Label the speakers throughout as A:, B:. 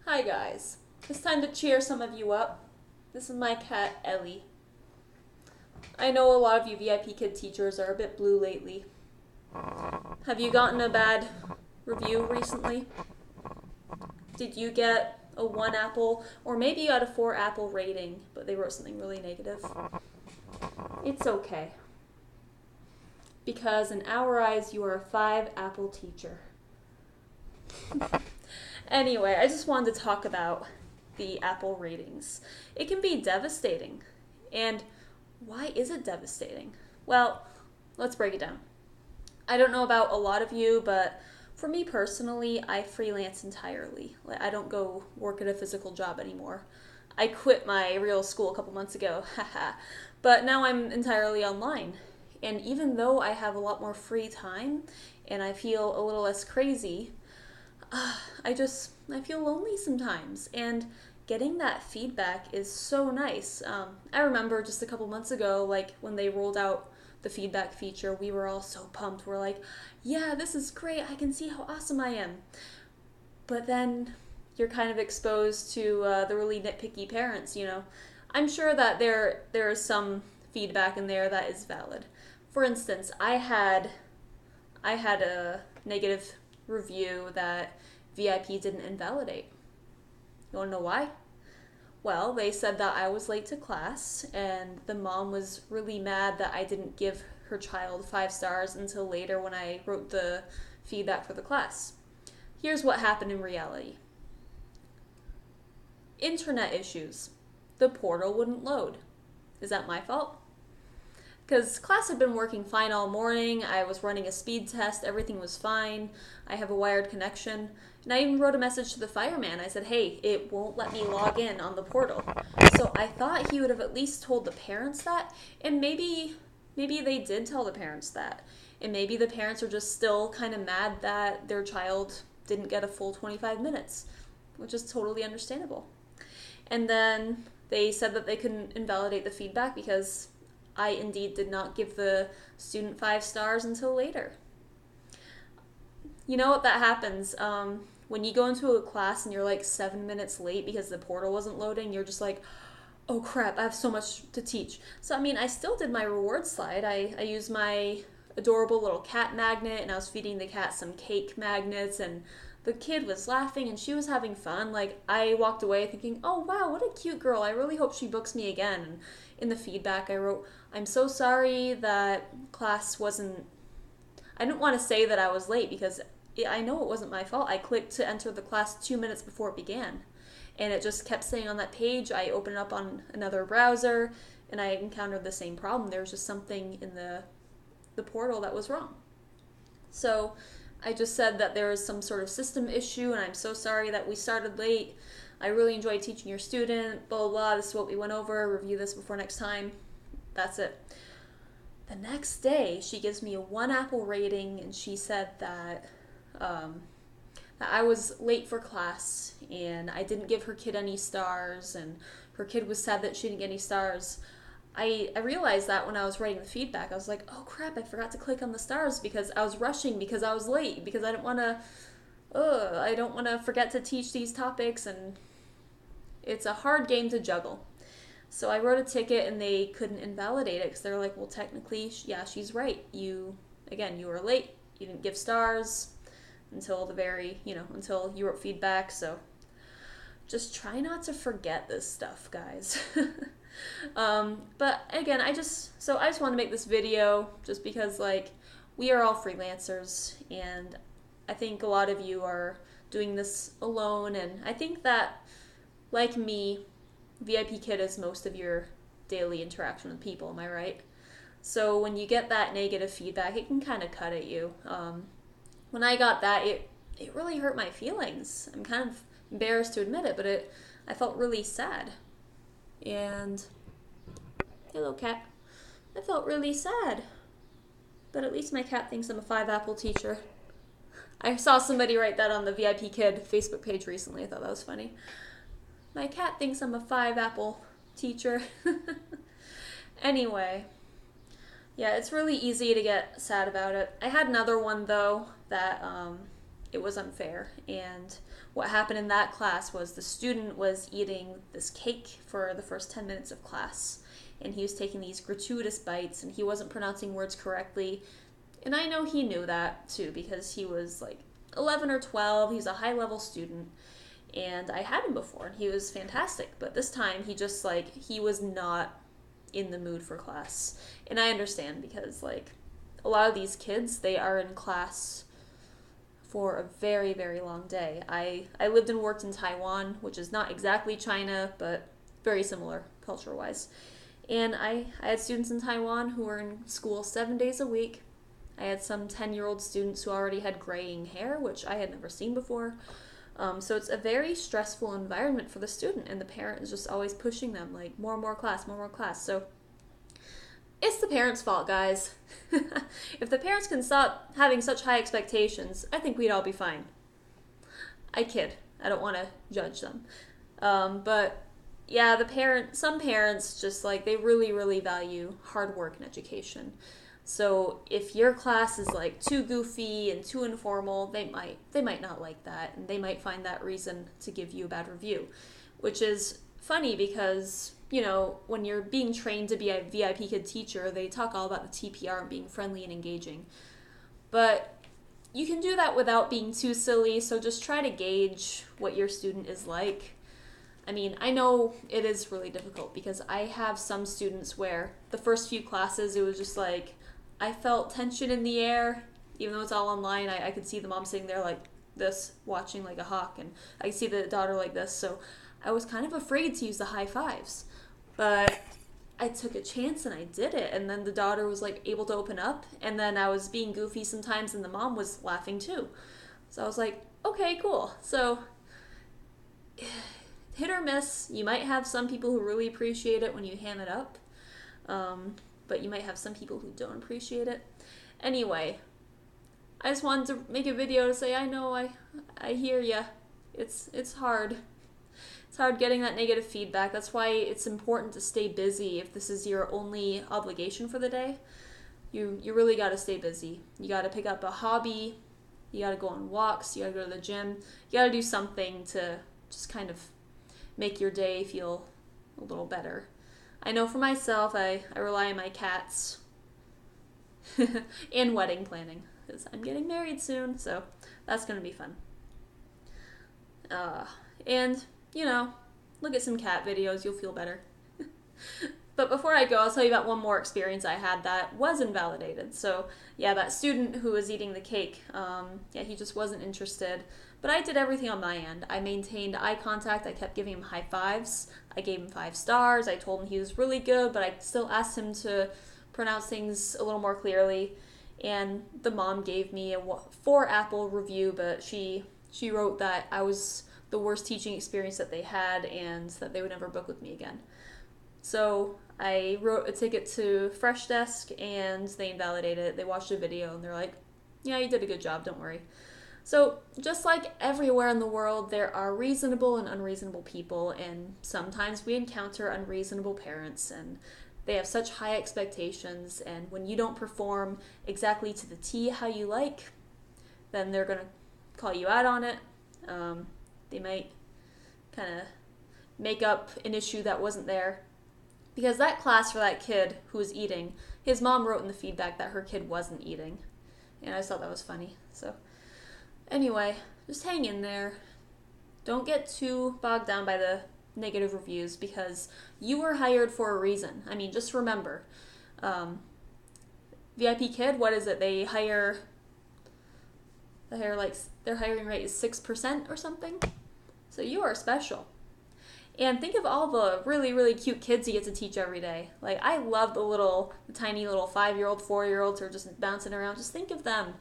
A: Hi guys, it's time to cheer some of you up. This is my cat Ellie. I know a lot of you VIPKID teachers are a bit blue lately. Have you gotten a bad review recently? Did you get a 1 apple, or maybe you got a 4 apple rating, but they wrote something really negative? It's okay. Because in our eyes, you are a 5 apple teacher. Anyway, I just wanted to talk about the Apple ratings. It can be devastating. And why is it devastating? Well, let's break it down. I don't know about a lot of you, but for me personally, I freelance entirely. I don't go work at a physical job anymore. I quit my real school a couple months ago, haha. But now I'm entirely online. And even though I have a lot more free time and I feel a little less crazy, I feel lonely sometimes, and getting that feedback is so nice. I remember just a couple months ago, like when they rolled out the feedback feature, we were all so pumped. We're like, yeah, this is great. I can see how awesome I am. But then you're kind of exposed to the really nitpicky parents. I'm sure that there is some feedback in there that is valid. For instance, I had a negative review that VIP didn't invalidate. You want to know why? Well, they said that I was late to class, and the mom was really mad that I didn't give her child 5 stars until later when I wrote the feedback for the class. Here's what happened in reality. Internet issues. The portal wouldn't load. Is that my fault? Because class had been working fine all morning, I was running a speed test, everything was fine, I have a wired connection, and I even wrote a message to the fireman. I said, hey, it won't let me log in on the portal. So I thought he would have at least told the parents that, and maybe they did tell the parents that. And maybe the parents are just still kind of mad that their child didn't get a full 25 minutes, which is totally understandable. And then they said that they couldn't invalidate the feedback because I indeed did not give the student 5 stars until later. You know what, that happens. When you go into a class and you're like 7 minutes late because the portal wasn't loading, you're just like, oh crap, I have so much to teach. So, I still did my reward slide. I used my adorable little cat magnet, and I was feeding the cat some cake magnets, and the kid was laughing and she was having fun. Like, I walked away thinking, oh wow, what a cute girl. I really hope she books me again. And in the feedback I wrote, I'm so sorry that class wasn't... I didn't want to say that I was late because I know it wasn't my fault. I clicked to enter the class 2 minutes before it began, and it just kept saying on that page. I opened it up on another browser, and I encountered the same problem. There was just something in the portal that was wrong. So I just said that there was some sort of system issue, and I'm so sorry that we started late. I really enjoyed teaching your student, blah, blah, blah. This is what we went over. Review this before next time. That's it. The next day, she gives me a 1 apple rating, and she said that I was late for class, and I didn't give her kid any stars, and her kid was sad that she didn't get any stars. I realized that when I was writing the feedback. I was like, oh crap, I forgot to click on the stars because I was rushing, because I was late, because I don't want to forget to teach these topics, and it's a hard game to juggle. So I wrote a ticket, and they couldn't invalidate it because they're like, well, technically, yeah, she's right. You were late. You didn't give stars until until you wrote feedback. So just try not to forget this stuff, guys. But again, I just want to make this video just because, like, we are all freelancers, and I think a lot of you are doing this alone, and I think that, like me, VIPKID is most of your daily interaction with people, am I right? So when you get that negative feedback, it can kind of cut at you. When I got that, it really hurt my feelings. I'm kind of embarrassed to admit it, but I felt really sad. And, hello cat, I felt really sad. But at least my cat thinks I'm a 5 apple teacher. I saw somebody write that on the VIPKID Facebook page recently. I thought that was funny. My cat thinks I'm a 5 apple teacher. Anyway, yeah, it's really easy to get sad about it. I had another one, though, that it was unfair. And what happened in that class was the student was eating this cake for the first 10 minutes of class, and he was taking these gratuitous bites, and he wasn't pronouncing words correctly. And I know he knew that too, because he was like 11 or 12. He's a high-level student, and I had him before, and he was fantastic. But this time, he was not in the mood for class. And I understand, because like a lot of these kids, they are in class for a very, very long day. I lived and worked in Taiwan, which is not exactly China, but very similar culture-wise. And I had students in Taiwan who were in school 7 days a week. I had some 10-year-old students who already had graying hair, which I had never seen before. So it's a very stressful environment for the student, and the parent is just always pushing them, like, more and more class, more and more class. So it's the parents' fault, guys. If the parents can stop having such high expectations, I think we'd all be fine. I kid. I don't want to judge them. But yeah, some parents just like, they really, really value hard work and education. So if your class is like too goofy and too informal, they might not like that, and they might find that reason to give you a bad review, which is funny because, you know, when you're being trained to be a VIPKID teacher, they talk all about the TPR and being friendly and engaging. But you can do that without being too silly, so just try to gauge what your student is like. I mean, I know it is really difficult because I have some students where the first few classes, it was just like, I felt tension in the air. Even though it's all online, I could see the mom sitting there like this, watching like a hawk, and I could see the daughter like this, so I was kind of afraid to use the high fives. But I took a chance and I did it, and then the daughter was like able to open up, and then I was being goofy sometimes and the mom was laughing too. So I was like, okay, cool. So hit or miss. You might have some people who really appreciate it when you ham it up, but you might have some people who don't appreciate it. Anyway, I just wanted to make a video to say, I know, I hear ya. It's hard. It's hard getting that negative feedback. That's why it's important to stay busy. If this is your only obligation for the day, you really got to stay busy. You got to pick up a hobby. You got to go on walks. You got to go to the gym. You got to do something to just kind of make your day feel a little better. I know for myself, I rely on my cats and wedding planning, because I'm getting married soon, so that's going to be fun. And, you know, look at some cat videos, you'll feel better. But before I go, I'll tell you about one more experience I had that was invalidated. So, yeah, that student who was eating the cake, he just wasn't interested. But I did everything on my end. I maintained eye contact. I kept giving him high fives. I gave him 5 stars. I told him he was really good, but I still asked him to pronounce things a little more clearly. And the mom gave me a 4 apple review, but she wrote that I was the worst teaching experience that they had and that they would never book with me again. So I wrote a ticket to Fresh Desk, and they invalidated it. They watched a video, and they're like, yeah, you did a good job, don't worry. So just like everywhere in the world, there are reasonable and unreasonable people, and sometimes we encounter unreasonable parents, and they have such high expectations, and when you don't perform exactly to the T how you like, then they're going to call you out on it. They might kind of make up an issue that wasn't there. Because that class for that kid who was eating, his mom wrote in the feedback that her kid wasn't eating. And I just thought that was funny. So anyway, just hang in there. Don't get too bogged down by the negative reviews, because you were hired for a reason. I mean, just remember, VIPKID, what is it? Their hiring rate is 6% or something. So you are special. And think of all the really, really cute kids you get to teach every day. Like, I love the tiny little 5-year-old, 4-year-olds who are just bouncing around. Just think of them.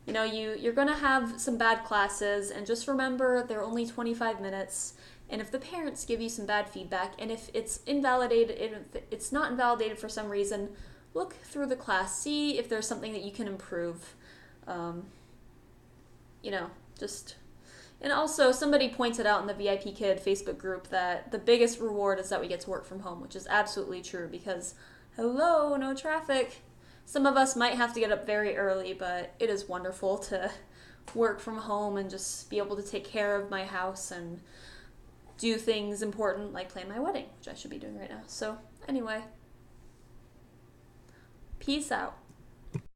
A: You know, you're going to have some bad classes, and just remember they're only 25 minutes. And if the parents give you some bad feedback, and if it's invalidated, if it's not invalidated for some reason, look through the class. See if there's something that you can improve. And also, somebody pointed out in the VIPKID Facebook group that the biggest reward is that we get to work from home, which is absolutely true because, hello, no traffic. Some of us might have to get up very early, but it is wonderful to work from home and just be able to take care of my house and do things important like plan my wedding, which I should be doing right now. So, anyway, peace out.